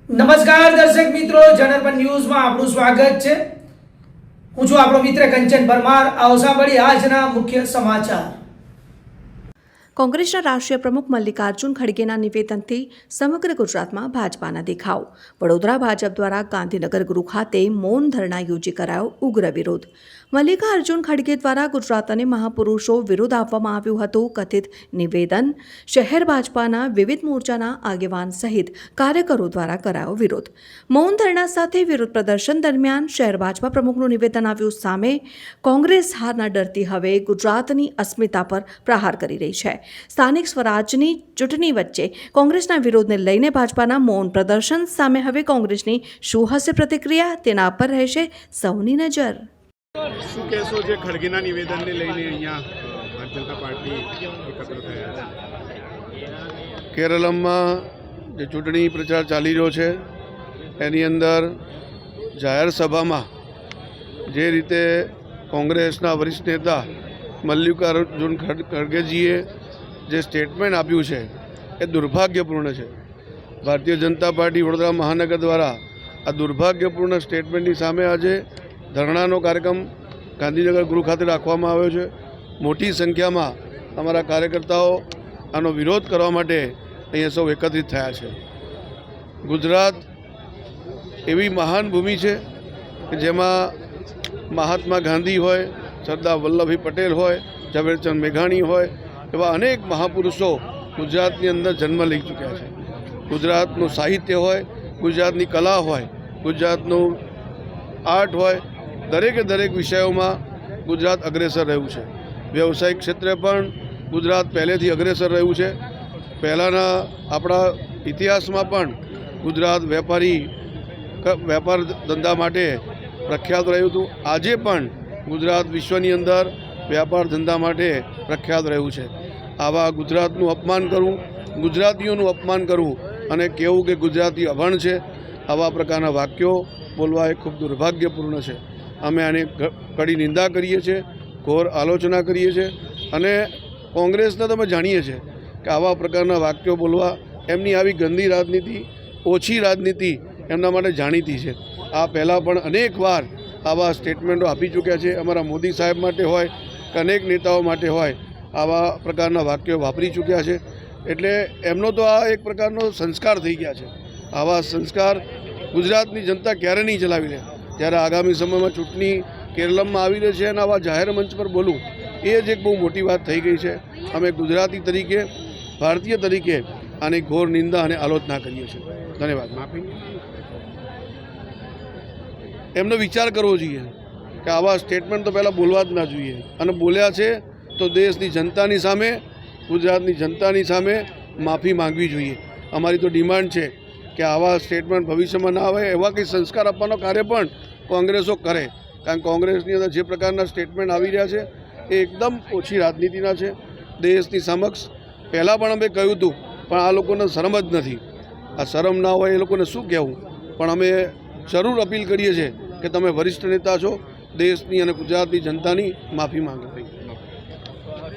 નમસ્કાર દર્શક મિત્રો, જનરપન ન્યૂઝમાં આપનું સ્વાગત છે। હું છું આપણો મિત્ર કંચન પરમાર। આવો સાંભળીએ આજના મુખ્ય સમાચાર। કોંગ્રેસના રાષ્ટ્રીય પ્રમુખ મલ્લિકાર્જુન ખડગેના નિવેદનથી સમગ્ર ગુજરાતમાં ભાજપાના દેખાવ। વડોદરા ભાજપ દ્વારા ગાંધીનગર ગૃહ ખાતે મૌન ધરણા યોજી કરાયો ઉગ્ર વિરોધ। મલ્લિકાર્જુન ખડગે દ્વારા ગુજરાત અને મહાપુરુષો વિરોધ આપવામાં આવ્યું હતું કથિત નિવેદન। શહેર ભાજપાના વિવિધ મોરચાના આગેવાન સહિત કાર્યકરો દ્વારા કરાયો વિરોધ। મૌન ધરણા સાથે વિરોધ પ્રદર્શન દરમિયાન શહેર ભાજપા પ્રમુખનું નિવેદન આવ્યું સામે। કોંગ્રેસ હારના ડરથી હવે ગુજરાતની અસ્મિતા પર પ્રહાર કરી રહી છે। સ્થાનિક સ્વરાજની ચૂંટણી વચ્ચે કોંગ્રેસના વિરોધને લઈને ભાજપાના મૌન પ્રદર્શન સામે હવે કોંગ્રેસની શું હશે પ્રતિક્રિયા, તેના પર રહેશે સૌની નજર। શું કહેશો જે ખડગેના નિવેદનને લઈને અહીંયા ભારતીય જનતા પાર્ટી એકત્ર થયા છે? કેરળમાં જે ચૂંટણી પ્રચાર ચાલી રહ્યો છે એની અંદર જાહેર સભામાં જે રીતે કોંગ્રેસના વરિષ્ઠ નેતા મલ્લિકાર્જુન ખડગેજીએ જે સ્ટેટમેન્ટ આપ્યું છે એ દુર્ભાગ્યપૂર્ણ છે। ભારતીય જનતા પાર્ટી વડોદરા મહાનગર દ્વારા આ દુર્ભાગ્યપૂર્ણ સ્ટેટમેન્ટની સામે આજે ધરણાનો કાર્યક્રમ ગાંધીનગર ગૃહ ખાતે રાખવામાં આવ્યો છે। મોટી સંખ્યામાં અમારા કાર્યકર્તાઓ આનો વિરોધ કરવા માટે અહીંયા સૌ એકત્રિત થયા છે। ગુજરાત એવી મહાન ભૂમિ છે કે જેમાં મહાત્મા ગાંધી હોય, સરદાર વલ્લભભાઈ પટેલ હોય, ઝવેરચંદ મેઘાણી હોય, એવા અનેક મહાપુરુષો ગુજરાતની અંદર જન્મ લઈ ચૂક્યા છે। ગુજરાતનું સાહિત્ય હોય, ગુજરાતની કલા હોય, ગુજરાતનું આર્ટ હોય, દરેકે દરેક વિષયોમાં ગુજરાત અગ્રેસર રહ્યું છે। વ્યવસાયિક ક્ષેત્રે પણ ગુજરાત પહેલેથી અગ્રેસર રહ્યું છે। પહેલાંના આપણા ઇતિહાસમાં પણ ગુજરાત વેપાર ધંધા માટે પ્રખ્યાત રહ્યું હતું। આજે પણ ગુજરાત વિશ્વની અંદર વ્યાપાર ધંધા માટે પ્રખ્યાત રહ્યું છે। આવા ગુજરાતનું અપમાન કરવું, ગુજરાતીઓનું અપમાન કરવું અને કહેવું કે ગુજરાતી અભણ છે, આવા પ્રકારના વાક્યો બોલવા એ ખૂબ દુર્ભાગ્યપૂર્ણ છે। અમે આની કડી નિંદા કરીએ છીએ, ઘોર આલોચના કરીએ છીએ અને કોંગ્રેસને તમે જાણીએ છીએ કે આવા પ્રકારના વાક્યો બોલવા, એમની આવી ગંદી રાજનીતિ, ઓછી રાજનીતિ એમના માટે જાણીતી છે। આ પહેલાં પણ અનેક વાર આવા સ્ટેટમેન્ટો આપી ચૂક્યા છે। અમારા મોદી સાહેબ માટે હોય કે અનેક નેતાઓ માટે હોય, આવા પ્રકારના વાક્યો વાપરી ચૂક્યા છે। એટલે એમનો તો આ એક પ્રકારનો સંસ્કાર થઈ ગયા છે। આવા સંસ્કાર ગુજરાતની જનતા ક્યારે નહીં ચલાવી લે। ત્યારે આગામી સમયમાં ચૂંટણી કેરળમાં આવી રહી છે અને આવા જાહેર મંચ પર બોલવું એ જ એક બહુ મોટી વાત થઈ ગઈ છે। અમે ગુજરાતી તરીકે, ભારતીય તરીકે આની ઘોર નિંદા અને આલોચના કરીએ છીએ। ધન્યવાદ। માફી એમનો વિચાર કરવો જોઈએ કે આવા સ્ટેટમેન્ટ તો પહેલાં બોલવા જ ના જોઈએ અને બોલ્યા છે તો દેશની જનતાની સામે, ગુજરાતની જનતાની સામે માફી માંગવી જોઈએ। અમારી તો ડિમાન્ડ છે કે આવા સ્ટેટમેન્ટ ભવિષ્યમાં ના આવે, એવા કંઈ સંસ્કાર આપવાનો કાર્ય પણ કોંગ્રેસો કરે। કારણ કે કોંગ્રેસની અંદર જે પ્રકારના સ્ટેટમેન્ટ આવી રહ્યા છે એ એકદમ ઓછી રાજનીતિના છે। દેશની સમક્ષ પહેલાં પણ અમે કહ્યું હતું, પણ આ લોકોને શરમ જ નથી। આ શરમ ના હોય એ લોકોને શું કહેવું, પણ અમે જરૂર અપીલ કરીએ છીએ કે તમે વરિષ્ઠ નેતા છો, દેશની અને ગુજરાતની જનતાની માફી માંગો।